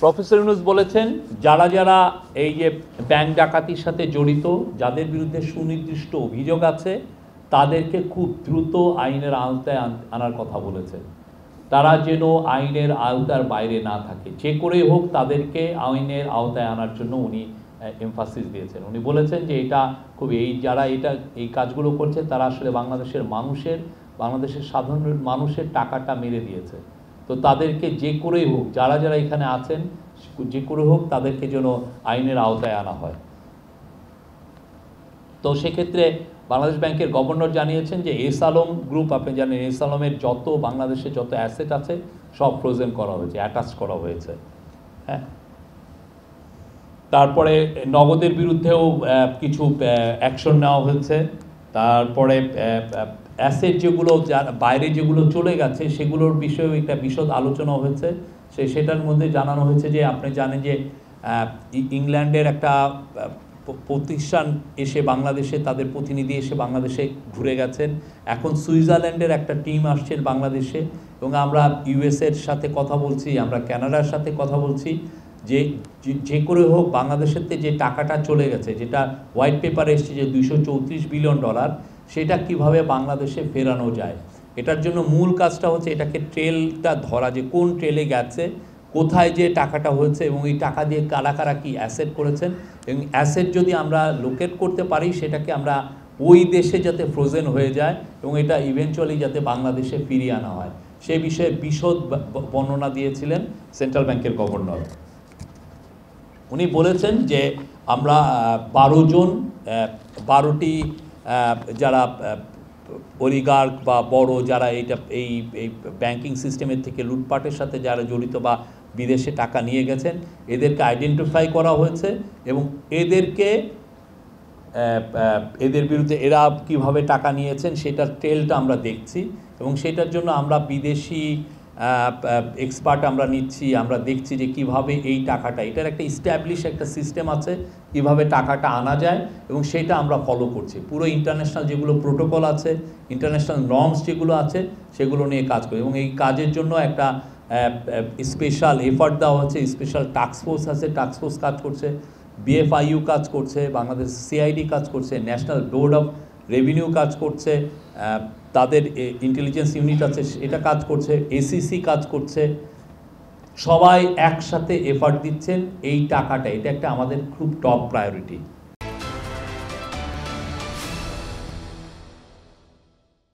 Professor Yunus বলেছেন যারা যারা এই যে ব্যাংক ডাকাতির সাথে জড়িত, যাদের বিরুদ্ধে সুনির্দিষ্ট অভিযোগ আছে, তাদেরকে খুব দ্রুত আইনের আওতায় আনার কথা বলেছেন। তারা যেন আইনের আওতার বাইরে না থাকে, যে করেই হোক তাদেরকে আইনের আওতায় আনার জন্য উনি এমফাসিস দিয়েছেন। উনি বলেছেন যে এটা খুব যারা এই কাজগুলো করছে তারা আসলে বাংলাদেশের সাধারণ মানুষের টাকাটা মেরে দিয়েছে। তো তাদেরকে যে করেই হোক, যারা যারা এখানে আছেন, যে করে হোক তাদেরকে যেন আইনের আওতায় আনা হয়। তো সেক্ষেত্রে বাংলাদেশ ব্যাংকের গভর্নর জানিয়েছেন যে এস আলম গ্রুপ, আপনি জানেন এস আলমের বাংলাদেশে যত অ্যাসেট আছে সব ফ্রোজেন করা হয়েছে, অ্যাটাচ করা হয়েছে। হ্যাঁ, তারপরে নগদের বিরুদ্ধেও কিছু অ্যাকশন নেওয়া হয়েছে। তারপরে অ্যাসেট যেগুলো বাইরে যেগুলো চলে গেছে সেগুলোর বিষয়েও একটা বিশদ আলোচনা হয়েছে। সেটার মধ্যে জানানো হয়েছে যে আপনি জানেন যে ইংল্যান্ডের একটা প্রতিষ্ঠান এসে বাংলাদেশে, তাদের প্রতিনিধি এসে বাংলাদেশে ঘুরে গেছেন। এখন সুইজারল্যান্ডের একটা টিম আসছেন বাংলাদেশে, এবং আমরা ইউএসের সাথে কথা বলছি, আমরা কানাডার সাথে কথা বলছি যে করে হোক বাংলাদেশের যে টাকাটা চলে গেছে, যেটা হোয়াইট পেপারে এসছে যে $234 বিলিয়ন, সেটা কিভাবে বাংলাদেশে ফেরানো যায়। এটার জন্য মূল কাজটা হচ্ছে এটাকে ট্রেলটা ধরা, যে কোন ট্রেলে গেছে, কোথায় যে টাকাটা হয়েছে, এবং এই টাকা দিয়ে কারা কারা কী অ্যাসেট করেছেন, এবং অ্যাসেট যদি আমরা লোকেট করতে পারি সেটাকে আমরা ওই দেশে যাতে ফ্রোজেন হয়ে যায় এবং এটা ইভেনচুয়ালি যাতে বাংলাদেশে ফিরিয়ে আনা হয়, সে বিষয়ে বিশদ বর্ণনা দিয়েছিলেন সেন্ট্রাল ব্যাংকের গভর্নর। উনি বলেছেন যে আমরা 12টি যারা অলিগার্ক বা বড় যারা এই ব্যাংকিং সিস্টেমের থেকে লুটপাটের সাথে যারা জড়িত বা বিদেশে টাকা নিয়ে গেছেন, এদেরকে আইডেন্টিফাই করা হয়েছে, এবং এদের বিরুদ্ধে এরা কিভাবে টাকা নিয়েছেন সেটার ট্রেলটা আমরা দেখছি, এবং সেটার জন্য আমরা বিদেশি এক্সপার্ট আমরা নিচ্ছি। আমরা দেখছি যে কিভাবে এই টাকাটা, এটার একটা ইস্টাবলিশ একটা সিস্টেম আছে কিভাবে টাকাটা আনা যায়, এবং সেটা আমরা ফলো করছি। পুরো ইন্টারন্যাশনাল যেগুলো প্রোটোকল আছে, ইন্টারন্যাশনাল নর্মস যেগুলো আছে, সেগুলো নিয়ে কাজ করি, এবং এই কাজের জন্য একটা স্পেশাল এফার্ট দেওয়া হচ্ছে। স্পেশাল টাস্কফোর্স আছে, টাস্কফোর্স কাজ করছে, BFIU কাজ করছে, বাংলাদেশ CID কাজ করছে, ন্যাশনাল বোর্ড অফ রেভিনিউ কাজ করছে, তাদের ইন্টেলিজেন্স ইউনিট আছে এটা কাজ করছে, ACC কাজ করছে। সবাই একসাথে এফার্ট দিচ্ছেন এই টাকাটা, এটা একটা আমাদের খুব টপ প্রায়োরিটি।